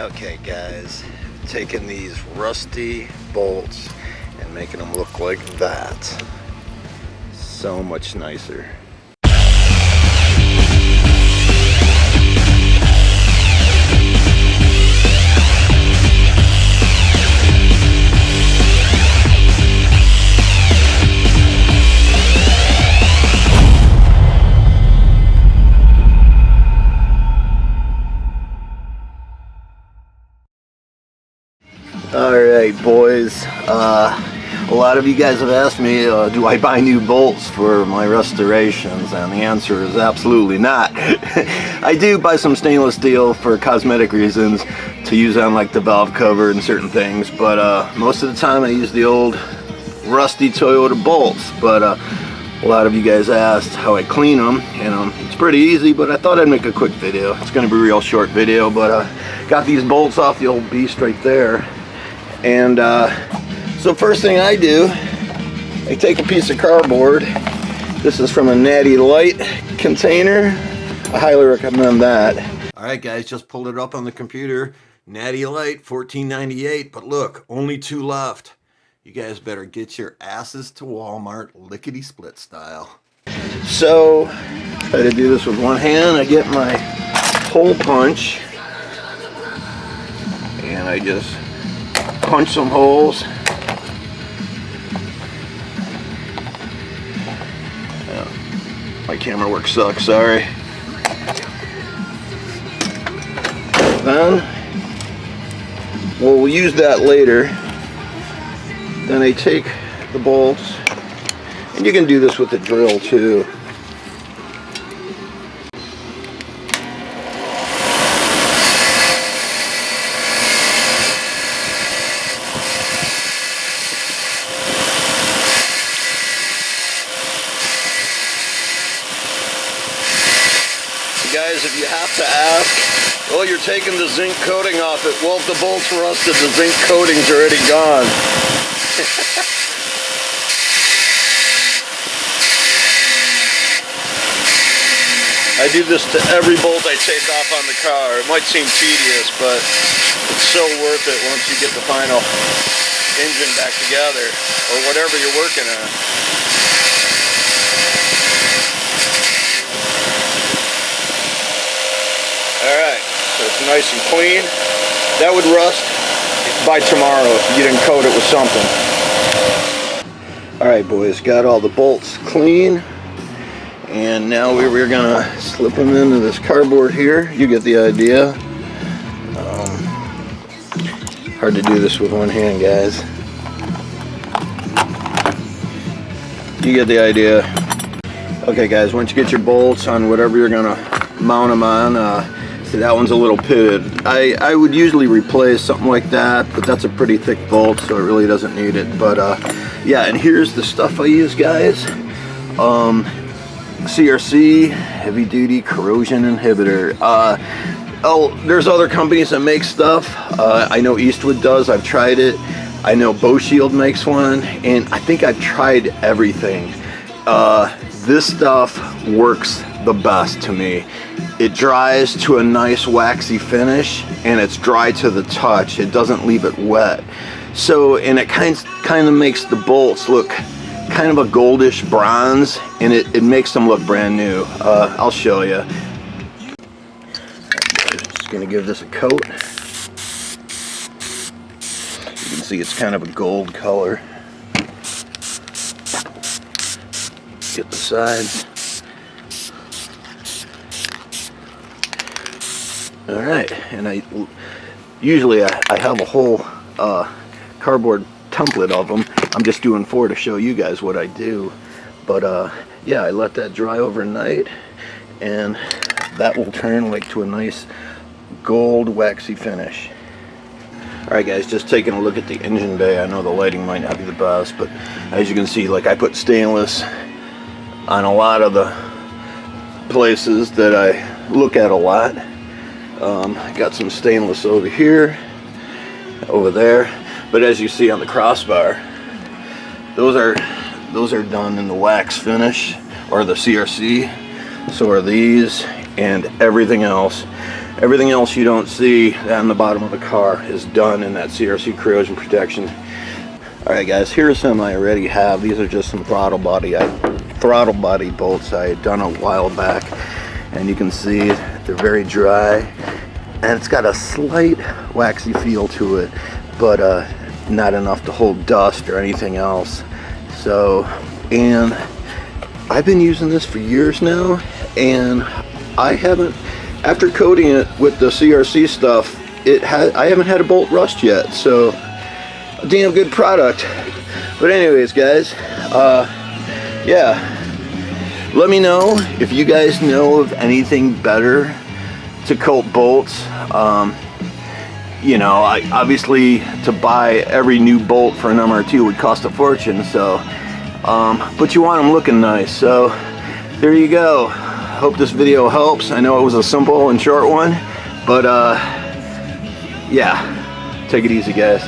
Okay guys, taking these rusty bolts and making them look like that. So much nicer. Alright boys, a lot of you guys have asked me, do I buy new bolts for my restorations? And the answer is absolutely not. I do buy some stainless steel for cosmetic reasons to use on like the valve cover and certain things, but most of the time I use the old rusty Toyota bolts. But a lot of you guys asked how I clean them, and it's pretty easy, but I thought I'd make a quick video. It's going to be a real short video, but got these bolts off the old beast right there. And so first thing I do, I take a piece of cardboard. This is from a Natty Light container. I highly recommend that. Alright guys, just pulled it up on the computer. Natty Light, $14.98, but look, only 2 left. You guys better get your asses to Walmart lickety-split style. So, try to do this with one hand. I get my hole punch and I just punch some holes. My camera work sucks, sorry. Then, well, we'll use that later. Then I take the bolts, and you can do this with a drill too. Guys, if you have to ask, well, you're taking the zinc coating off it. Well, if the bolt's rusted, the zinc coating's already gone. I do this to every bolt I take off on the car. It might seem tedious, but it's so worth it once you get the final engine back together, or whatever you're working on. Alright, so it's nice and clean. That would rust by tomorrow if you didn't coat it with something. Alright boys, got all the bolts clean. And now we're gonna slip them into this cardboard here. You get the idea. Hard to do this with one hand, guys. You get the idea. Okay guys, once you get your bolts on whatever you're gonna mount them on, see, that one's a little pitted. I would usually replace something like that, but that's a pretty thick bolt, so it really doesn't need it. But yeah, and here's the stuff I use, guys. CRC, heavy duty corrosion inhibitor. Oh, there's other companies that make stuff. I know Eastwood does, I've tried it. I know Bow Shield makes one, and I think I've tried everything. This stuff works the best to me. It dries to a nice waxy finish, and it's dry to the touch. It doesn't leave it wet. So, and it kind of makes the bolts look kind of a goldish bronze, and it makes them look brand new. I'll show you. Just gonna give this a coat. You can see it's kind of a gold color. Get the sides. Alright, and I usually have a whole cardboard template of them. I'm just doing 4 to show you guys what I do. But yeah, I let that dry overnight, and that will turn like to a nice gold waxy finish. Alright guys, just taking a look at the engine bay. I know the lighting might not be the best, but as you can see, like, I put stainless on a lot of the places that I look at a lot. I got some stainless over here, over there, but as you see on the crossbar, those are done in the wax finish, or the CRC. So are these and everything else. Everything else you don't see on the bottom of the car is done in that CRC corrosion protection. Alright guys, here's some I already have. These are just some throttle body bolts I had done a while back, and you can see they're very dry, and it's got a slight waxy feel to it, but not enough to hold dust or anything else. So, and I've been using this for years now, and I haven't, after coating it with the CRC stuff, I haven't had a bolt rust yet. So a damn good product. But anyways guys, yeah, let me know if you guys know of anything better to coat bolts. You know, obviously to buy every new bolt for an MR2 would cost a fortune, so but you want them looking nice. So there you go. Hope this video helps. I know it was a simple and short one, but yeah, take it easy guys.